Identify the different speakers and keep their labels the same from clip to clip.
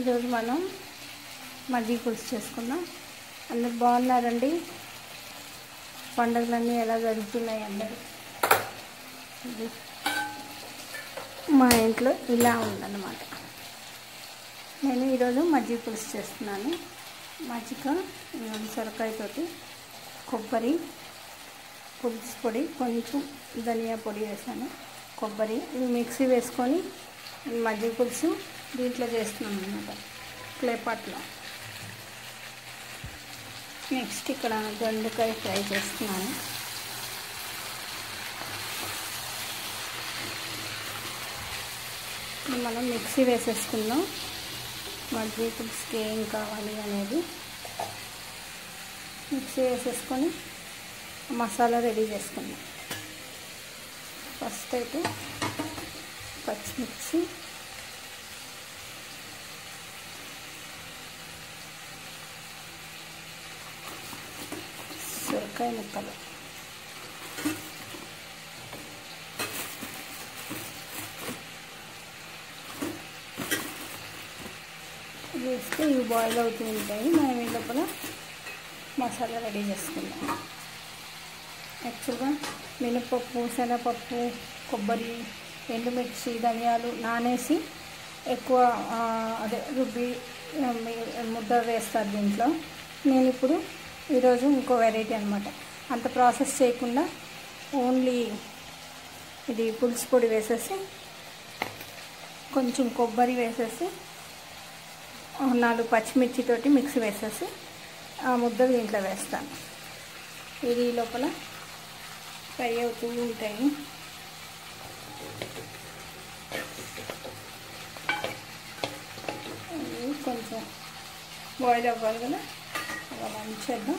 Speaker 1: ఈరోజు మనం మజ్జిగ పులుసు చేసుకుందాం. అందరు బాగున్నారండి? పండుగలన్నీ ఎలా జరుగుతున్నాయి అందరు? మా ఇంట్లో ఇలా ఉందన్నమాట. నేను ఈరోజు మజ్జిగ పులుసు చేస్తున్నాను. మజ్జిగ సొరకాయతోటి, కొబ్బరి, పులుసు పొడి, కొంచెం ధనియా పొడి వేసాను, కొబ్బరి ఇవి మిక్సీ వేసుకొని మజ్జిగ పులుసు దీంట్లో చేస్తున్నాను అన్నమాట, క్లే పాట్లో. నెక్స్ట్ ఇక్కడ దొండకాయ ఫ్రై చేస్తున్నాను. మనం మిక్సీ వేసేసుకుందాం. మజ్జిగ పులుసుకి ఏం కావాలి అనేది మిక్సీ వేసేసుకొని మసాలా రెడీ చేసుకుందాం. ఫస్ట్ అయితే పచ్చిమిర్చి, సొరకాయ ముక్కలు, వేస్తే ఇవి బాయిల్ అవుతూ ఉంటాయి. మనం ఈ లోపల మసాలా రెడీ చేసుకుందాం. యాక్చువల్గా మినపప్పు, శనగపప్పు, కొబ్బరి, ఎండుమిర్చి, ధనియాలు నానేసి ఎక్కువ రుబ్బి ముద్ద వేస్తారు దీంట్లో. నేను ఇప్పుడు ఈరోజు ఇంకో వెరైటీ అనమాట. అంత ప్రాసెస్ చేయకుండా ఓన్లీ ఇది పులుసు పొడి వేసేసి, కొంచెం కొబ్బరి వేసేసి, 4 పచ్చిమిర్చితోటి మిక్సీ వేసేసి ఆ ముద్ద దీంట్లో వేస్తాను. ఇది లోపల ఫ్రై అవుతూ ఉంటాయి. కొంచెం బాయిల్ అవ్వాలి కదా, అలా ఉంచేద్దాం.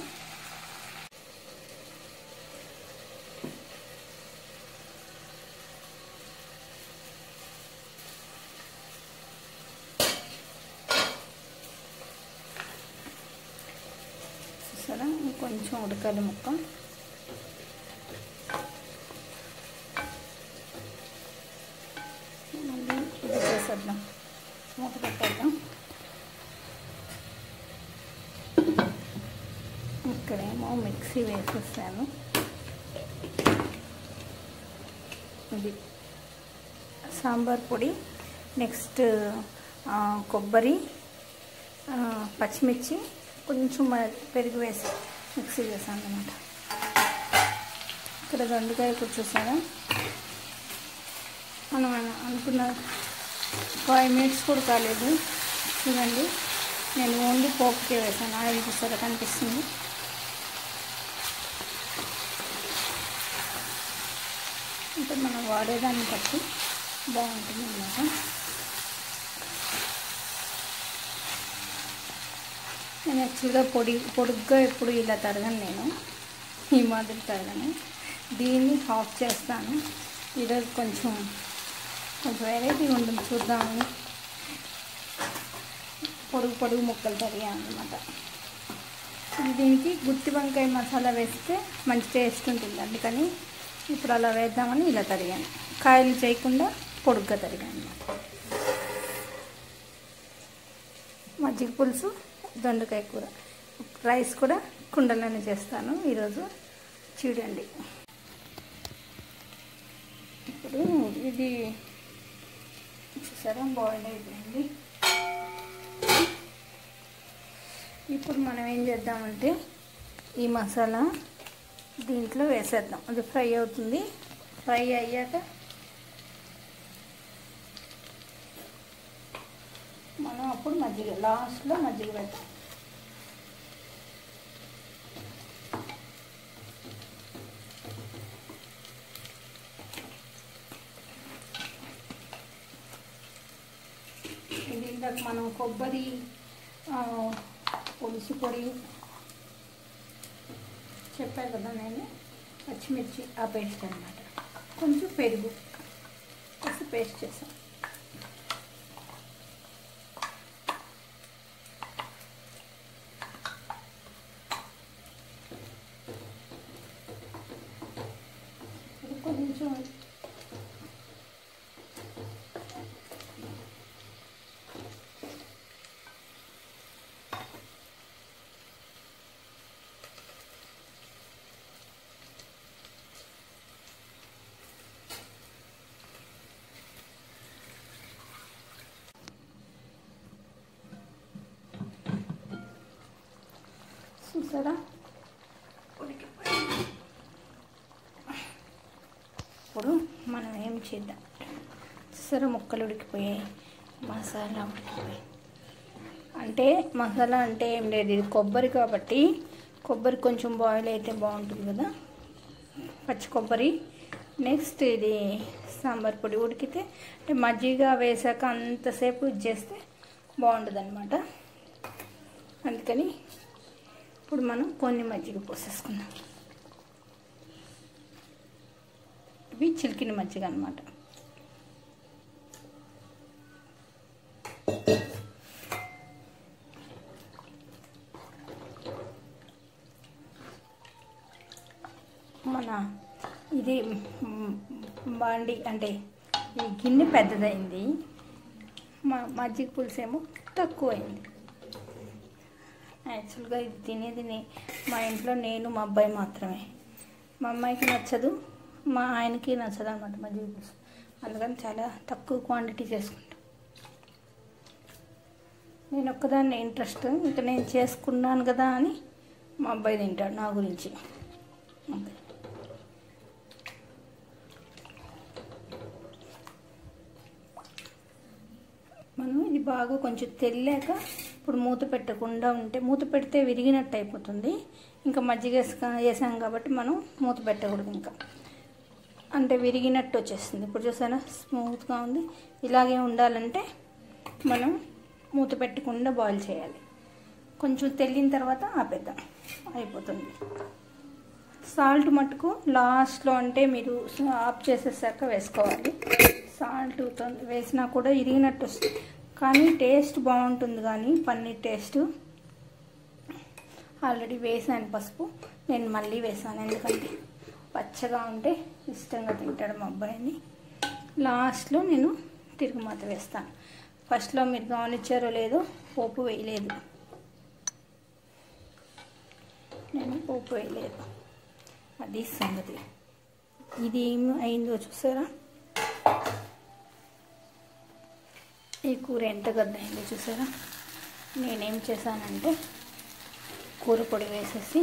Speaker 1: చూసారా, కొంచెం ఉడకాలి ముక్క. మళ్ళీ ఇది చేసేద్దాం, మూత పెట్టేద్దాం. ఇక్కడేమో మిక్సీ వేసేసాను. ఇది సాంబార్ పొడి, నెక్స్ట్ కొబ్బరి, పచ్చిమిర్చి, కొంచెం పెరుగు వేసి మిక్సీ వేసాను అన్నమాట. ఇక్కడ దొండకాయ కూర్చోసాను. మనం అనుకున్న 5 మినిట్స్ కూడా కాలేదు. చూడండి, నేను ఓన్లీ పోపుకే వేసాను. ఆయిల్ చూసారా కనిపిస్తుంది. అంటే మనం వాడేదాన్ని బట్టి బాగుంటుంది అన్నమాట. నేను యాక్చువల్గా పొడుగ్గా ఎప్పుడు ఇలా తరగను, నేను ఈ మాదిరి తరగను. దీన్ని హాఫ్ చేస్తాను. ఈరోజు కొంచెం వెరైటీ ఉంటుంది, చూద్దామని పొడుగు ముక్కలు తరిగాను అన్నమాట. దీనికి గుత్తి వంకాయ మసాలా వేస్తే మంచి టేస్ట్ ఉంటుంది, అందుకని ఇప్పుడు అలా వేద్దామని ఇలా తరిగాను. కాయలు చేయకుండా పొడుగ్గా తరిగాను అన్నమాట. మజ్జిగ పులుసు, దొండకాయ కూర, రైస్ కూడా కుండలోనే చేస్తాను ఈరోజు. చూడండి, ఇప్పుడు ఇది చూసారా బాయిల్ అయిపోయింది. ఇప్పుడు మనం ఏం చేద్దామంటే ఈ మసాలా దీంట్లో వేసేద్దాం. అది ఫ్రై అవుతుంది. ఫ్రై అయ్యాక మనం అప్పుడు మజ్జిగ లాస్ట్లో మజ్జిగ వేద్దాం. ఇది ఇందాక మనం కొబ్బరి, పులుసు పొడి చెప్పాను కదా నేను, పచ్చిమిర్చి ఆ పేస్ట్ అన్నమాట, కొంచెం పెరుగు వేసి పేస్ట్ చేసాం. కొంచెం చూసారా ఉడికిపోయింది. ఇప్పుడు మనం ఏం చేద్దాం, చూసారా ముక్కలు ఉడికిపోయాయి, మసాలా ఉడికిపోయాయి. అంటే మసాలా అంటే ఏం లేదు, ఇది కొబ్బరి కాబట్టి కొబ్బరి కొంచెం బాయిల్ అయితే బాగుంటుంది కదా, పచ్చి కొబ్బరి. నెక్స్ట్ ఇది సాంబార్ పొడి ఉడికితే అంటే మజ్జిగ వేసాక అంతసేపు ఇది చేస్తే బాగుంటుంది అనమాట. అందుకని ఇప్పుడు మనం కొన్ని మజ్జిగ పోసేసుకుందాం. ఇవి చిలికిన మజ్జిగ అనమాట. మన ఇది బాండి అంటే ఈ గిన్నె పెద్దదైంది, మజ్జిగ పులుసు ఏమో తక్కువైంది. యాక్చువల్గా ఇది తినేది మా ఇంట్లో నేను మా అబ్బాయి మాత్రమే. మా అమ్మాయికి నచ్చదు, మా ఆయనకి నచ్చదు అనమాట మజ్జిగ పులుసు. అందుకని చాలా తక్కువ క్వాంటిటీ చేసుకుంటాం. నేను ఒక్కదాన్ని ఇంట్రెస్ట్, ఇంకా నేను చేసుకున్నాను కదా అని మా అబ్బాయి తింటాడు నా గురించి. అంతే. మనం ఇది బాగా కొంచెం తెల్లాక ఇప్పుడు మూత పెట్టకుండా ఉంటే, మూత పెడితే విరిగినట్టు అయిపోతుంది. ఇంకా మజ్జిగ వేసాం కాబట్టి మనం మూత పెట్టకూడదు, ఇంకా అంటే విరిగినట్టు వచ్చేస్తుంది. ఇప్పుడు చూసారా స్మూత్గా ఉంది. ఇలాగే ఉండాలంటే మనం మూత పెట్టకుండా బాయిల్ చేయాలి. కొంచెం తెల్లిన తర్వాత ఆపేద్దాం, అయిపోతుంది. సాల్ట్ మట్టుకు లాస్ట్లో అంటే మీరు ఆఫ్ చేసేసాక వేసుకోవాలి. సాల్ట్ వేసినా కూడా ఇరిగినట్టు వస్తుంది, కానీ టేస్ట్ బాగుంటుంది. కానీ పన్నీర్ టేస్ట్ ఆల్రెడీ వేసాను పసుపు, నేను మళ్ళీ వేసాను ఎందుకంటే పచ్చగా ఉంటే ఇష్టంగా తింటాడు మా అబ్బాయిని. లాస్ట్లో నేను తిరుగుమాత వేస్తాను. ఫస్ట్లో మీరు గమనించారో లేదో పోపు వేయలేదు, నేను పోపు వేయలేదు, అది సంగతి. ఇది ఏం అయిందో చూసారా, ఈ కూర ఎంత గద్దయిందో చూసారా. నేనేం చేశానంటే కూర పొడి వేసేసి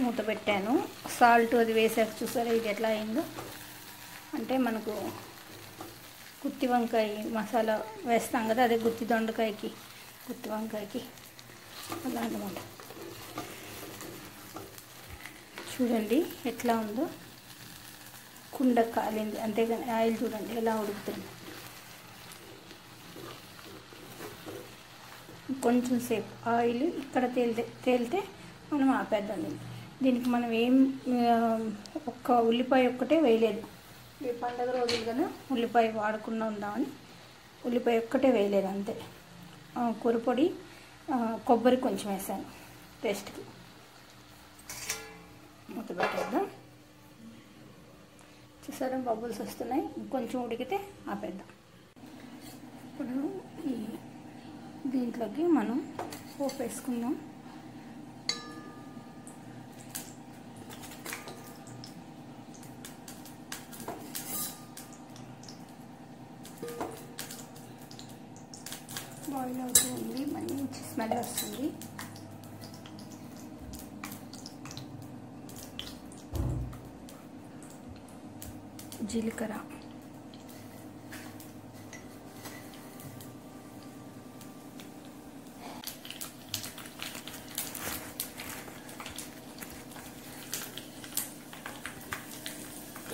Speaker 1: మూత పెట్టాను. సాల్ట్ అది వేసాక చూసారా ఇది ఎట్లా అయిందో. అంటే మనకు గుత్తి వంకాయ మసాలా వేస్తాం కదా, అదే గుత్తి దొండకాయకి గుత్తి వంకాయకి అలా అన్నమాట. చూడండి ఎట్లా ఉందో, కుండ కాలింది అంతేగాని ఆయిల్ చూడండి ఎలా ఉడుకుతుంది. కొంచెం సేపు ఆయిల్ ఇక్కడ తేలితే మనం ఆపేద్దాం. దీనికి మనం ఏం ఒక్క ఉల్లిపాయ ఒక్కటే వేయలేదు, ఈ పండగ రోజులు కదా ఉల్లిపాయ వాడకుండా ఉందామని ఉల్లిపాయ ఒక్కటే వేయలేదు అంతే. కూర పొడి కొబ్బరి కొంచెం వేసాను టేస్ట్కి. మూత పెట్టేద్దాం. చూసారా బబుల్స్ వస్తున్నాయి, కొంచెం ఉడికితే ఆపేద్దాం. ఇప్పుడు ఈ దీంట్లోకి మనం పోపు వేసుకుందాం. బాయిల్ అవుతుంది, మంచి స్మెల్ వస్తుంది. జీలకర్ర,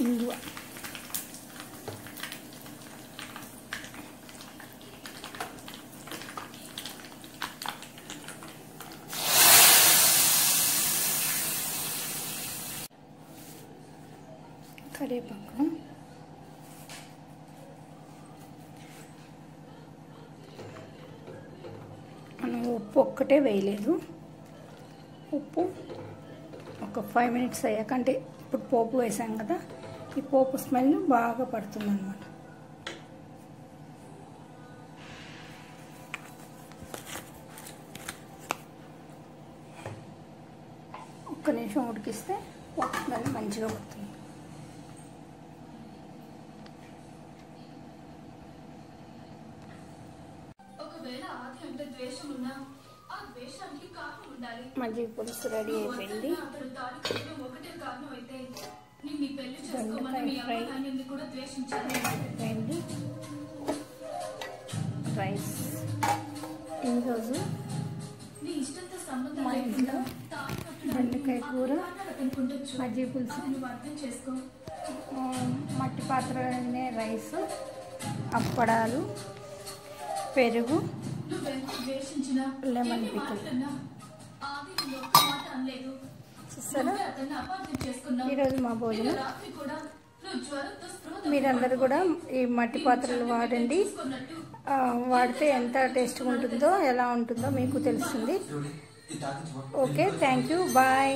Speaker 1: ఇంగువ, కరివేపాకు, మనం ఉప్పు ఒక్కటే వేయలేదు. ఉప్పు ఒక 5 minutes అయ్యాక, అంటే ఇప్పుడు పోపు వేసాం కదా, ఈ పోపు స్మెల్ బాగా పడుతుంది అన్నమాట. ఒక్క నిమిషం ఉడికిస్తే పోపు స్మెల్ మంచిగా పడుతుంది.
Speaker 2: ఒకవేళ ఆది అంటే ద్వేషం ఉన్నా
Speaker 1: మజ్జిగ పులుసు రెడీ అయిపోయింది. బెండకాయ ఫ్రై అయిపోయింది. రైస్. ఈరోజు మా ఇంట్లో బెండకాయ కూర, మజ్జిగ పులుసు, మట్టి పాత్రలోనే రైస్, అప్పడాలు, పెరుగు, లెమన్ పికిల్. చూస్తారా ఈరోజు మా భోజనం. మీరందరూ కూడా ఈ మట్టి పాత్రలు వాడండి. వాడితే ఎంత టేస్ట్గా ఉంటుందో, ఎలా ఉంటుందో మీకు తెలుస్తుంది. Okay, thank you, bye.